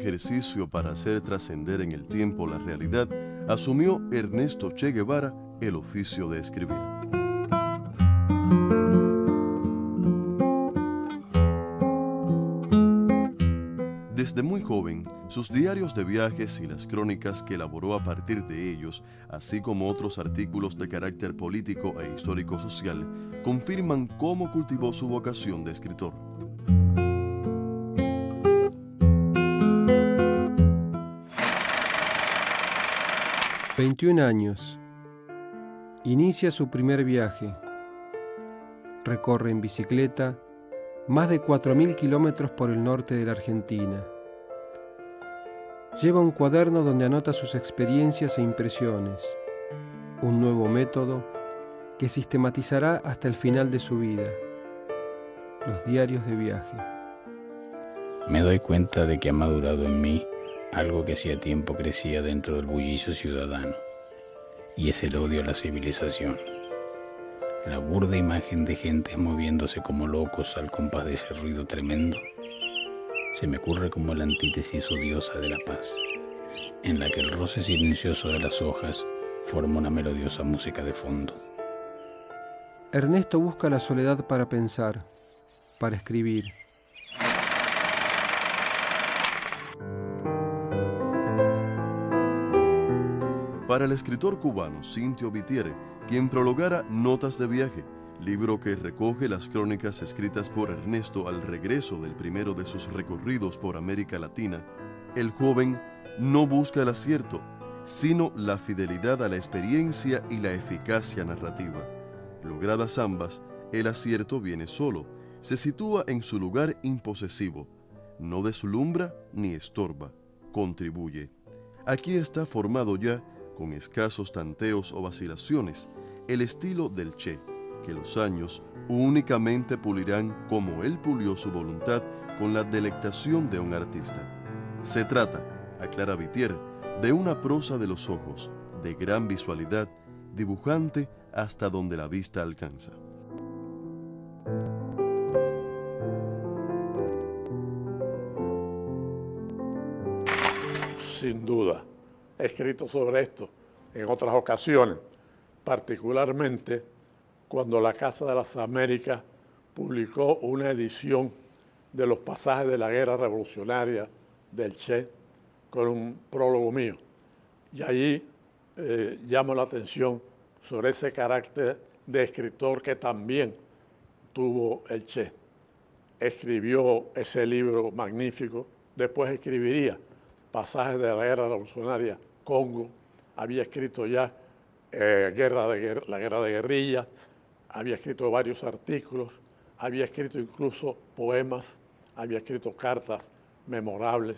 ejercicio para hacer trascender en el tiempo la realidad, asumió Ernesto Che Guevara el oficio de escribir. Desde muy joven, sus diarios de viajes y las crónicas que elaboró a partir de ellos, así como otros artículos de carácter político e histórico-social, confirman cómo cultivó su vocación de escritor. «21 años. Inicia su primer viaje. Recorre en bicicleta más de 4.000 kilómetros por el norte de la Argentina. Lleva un cuaderno donde anota sus experiencias e impresiones, un nuevo método que sistematizará hasta el final de su vida, los diarios de viaje. Me doy cuenta de que ha madurado en mí algo que hacía tiempo crecía dentro del bullicio ciudadano, y es el odio a la civilización. La burda imagen de gente moviéndose como locos al compás de ese ruido tremendo se me ocurre como la antítesis odiosa de la paz, en la que el roce silencioso de las hojas forma una melodiosa música de fondo. Ernesto busca la soledad para pensar, para escribir. Para el escritor cubano Cintio Vitier, quien prologara Notas de viaje, libro que recoge las crónicas escritas por Ernesto al regreso del primero de sus recorridos por América Latina, el joven no busca el acierto, sino la fidelidad a la experiencia y la eficacia narrativa. Logradas ambas, el acierto viene solo, se sitúa en su lugar imposesivo, no deslumbra ni estorba, contribuye. Aquí está formado ya, con escasos tanteos o vacilaciones, el estilo del Che, que los años únicamente pulirán como él pulió su voluntad con la delectación de un artista. Se trata, aclara Vitier, de una prosa de los ojos, de gran visualidad, dibujante hasta donde la vista alcanza. Sin duda, he escrito sobre esto en otras ocasiones, particularmente cuando la Casa de las Américas publicó una edición de los pasajes de la guerra revolucionaria del Che con un prólogo mío. Y allí llamo la atención sobre ese carácter de escritor que también tuvo el Che. Escribió ese libro magnífico, después escribiría pasajes de la guerra revolucionaria Congo, había escrito ya la guerra de guerrilla, había escrito varios artículos, había escrito incluso poemas, había escrito cartas memorables.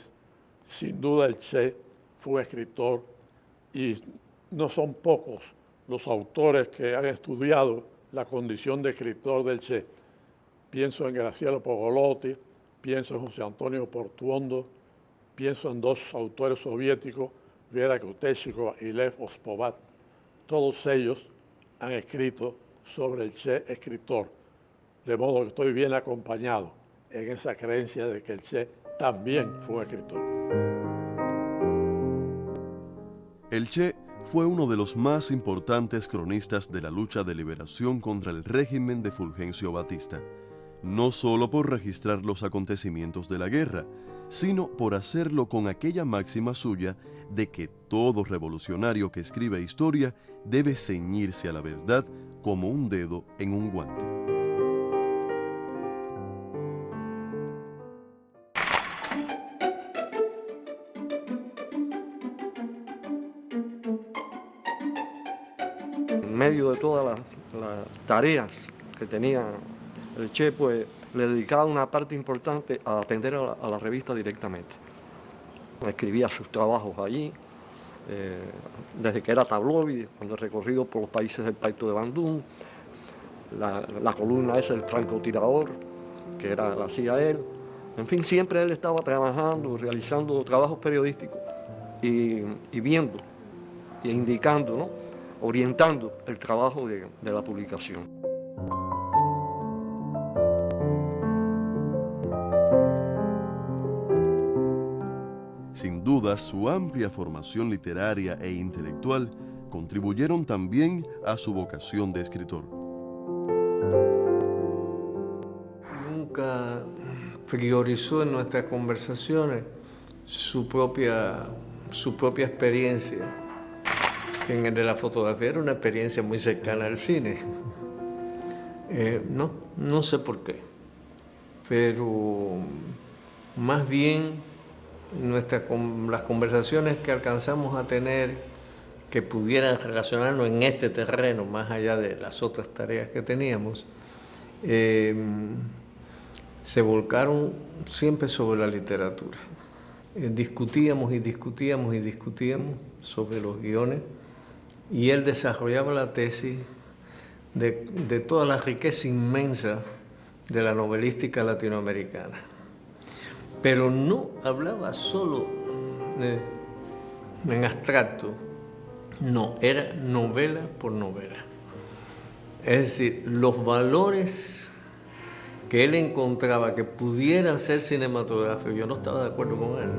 Sin duda el Che fue escritor y no son pocos los autores que han estudiado la condición de escritor del Che. Pienso en Graciela Pogolotti, pienso en José Antonio Portuondo, pienso en dos autores soviéticos, Vera Krutechikova y Lev Ospovat. Todos ellos han escrito sobre el Che escritor, de modo que estoy bien acompañado en esa creencia de que el Che también fue escritor. El Che fue uno de los más importantes cronistas de la lucha de liberación contra el régimen de Fulgencio Batista, no solo por registrar los acontecimientos de la guerra, sino por hacerlo con aquella máxima suya de que todo revolucionario que escribe historia debe ceñirse a la verdad como un dedo en un guante. En medio de todas las tareas que tenía el Che, pues le dedicaba una parte importante a atender a la revista directamente. Escribía sus trabajos allí, desde que era tabloide, cuando he recorrido por los países del Pacto de Bandung, la columna esa, el francotirador, que la hacía él. En fin, siempre él estaba trabajando, realizando trabajos periodísticos y viendo e indicando, ¿no?, orientando el trabajo de la publicación. Sin duda, su amplia formación literaria e intelectual contribuyeron también a su vocación de escritor. Nunca priorizó en nuestras conversaciones su propia experiencia, que en el de la fotografía era una experiencia muy cercana al cine. No sé por qué, pero más bien las conversaciones que alcanzamos a tener que pudieran relacionarnos en este terreno, más allá de las otras tareas que teníamos, se volcaron siempre sobre la literatura. Discutíamos sobre los guiones, y él desarrollaba la tesis de toda la riqueza inmensa de la novelística latinoamericana. Pero no hablaba solo en abstracto, no, era novela por novela. Es decir, los valores que él encontraba que pudieran ser cinematográficos, yo no estaba de acuerdo con él.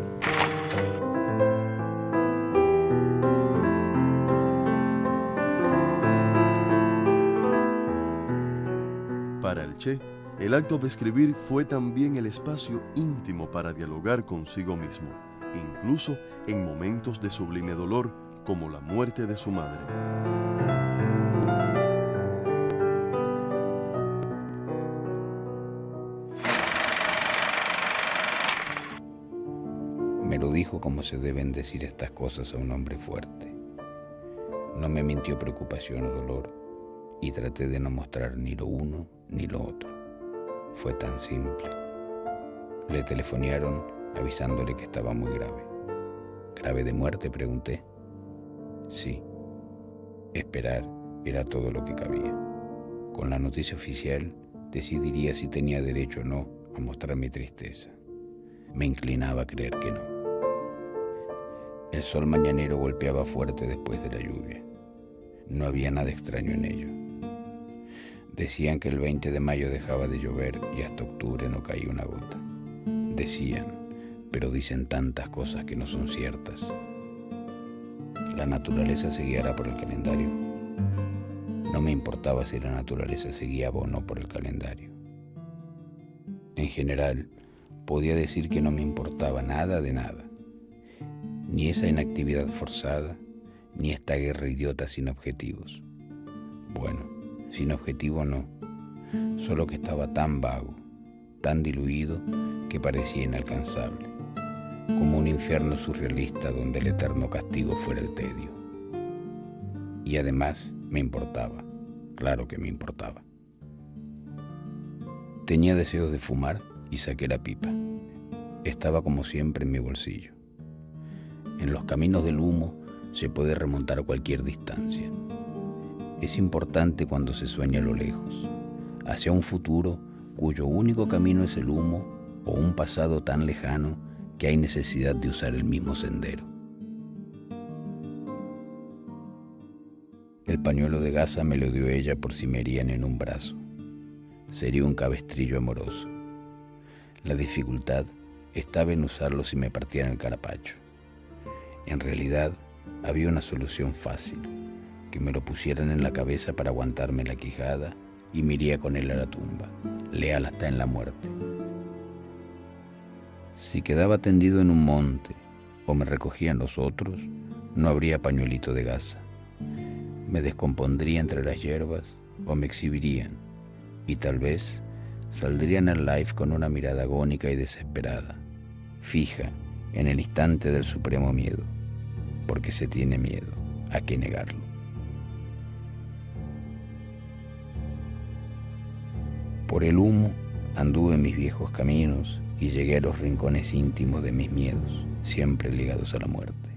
Para el Che, el acto de escribir fue también el espacio íntimo para dialogar consigo mismo, incluso en momentos de sublime dolor, como la muerte de su madre. Me lo dijo como se deben decir estas cosas a un hombre fuerte. No me mintió preocupación o dolor, y traté de no mostrar ni lo uno ni lo otro. Fue tan simple. Le telefonearon avisándole que estaba muy grave. ¿Grave de muerte?, pregunté. Sí. Esperar era todo lo que cabía. Con la noticia oficial decidiría si tenía derecho o no a mostrar mi tristeza. Me inclinaba a creer que no. El sol mañanero golpeaba fuerte después de la lluvia. No había nada extraño en ello. Decían que el 20 de mayo dejaba de llover y hasta octubre no caía una gota. Decían, pero dicen tantas cosas que no son ciertas. La naturaleza se guiará por el calendario. No me importaba si la naturaleza se guiaba o no por el calendario. En general, podía decir que no me importaba nada de nada. Ni esa inactividad forzada, ni esta guerra idiota sin objetivos. Bueno, sin objetivo no, solo que estaba tan vago, tan diluido, que parecía inalcanzable, como un infierno surrealista donde el eterno castigo fuera el tedio. Y además me importaba, claro que me importaba. Tenía deseos de fumar y saqué la pipa. Estaba como siempre en mi bolsillo. En los caminos del humo se puede remontar a cualquier distancia. Es importante cuando se sueña a lo lejos, hacia un futuro cuyo único camino es el humo, o un pasado tan lejano que hay necesidad de usar el mismo sendero. El pañuelo de gasa me lo dio ella por si me herían en un brazo. Sería un cabestrillo amoroso. La dificultad estaba en usarlo si me partían el carapacho. En realidad, había una solución fácil, que me lo pusieran en la cabeza para aguantarme la quijada y me iría con él a la tumba, leal hasta en la muerte. Si quedaba tendido en un monte o me recogían los otros, no habría pañuelito de gasa. Me descompondría entre las hierbas o me exhibirían, y tal vez saldrían al live con una mirada agónica y desesperada, fija en el instante del supremo miedo, porque se tiene miedo, ¿a qué negarlo? Por el humo anduve mis viejos caminos y llegué a los rincones íntimos de mis miedos, siempre ligados a la muerte.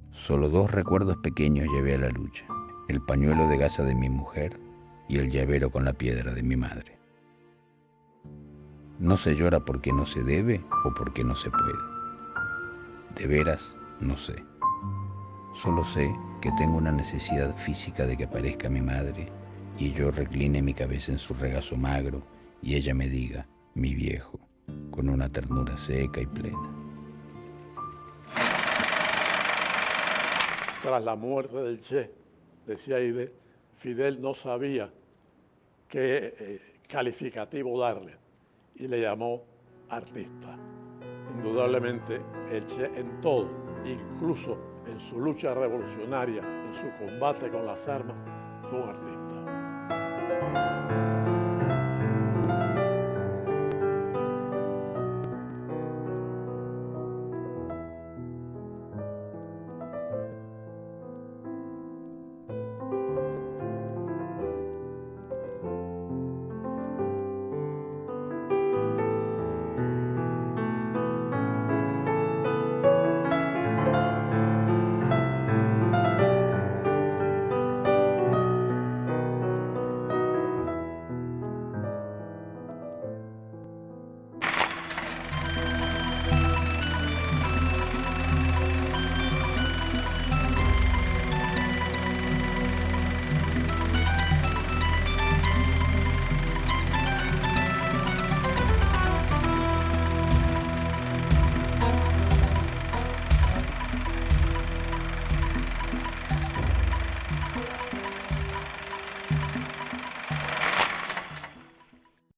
Solo 2 recuerdos pequeños llevé a la lucha: el pañuelo de gasa de mi mujer y el llavero con la piedra de mi madre. No se llora porque no se debe o porque no se puede. De veras, no sé. Solo sé que tengo una necesidad física de que aparezca mi madre y yo recline mi cabeza en su regazo magro y ella me diga, mi viejo, con una ternura seca y plena. tras la muerte del Che, decía Aide, Fidel no sabía qué calificativo darle y le llamó artista. Indudablemente el Che en todo, incluso en su lucha revolucionaria, en su combate con las armas, fue un artista.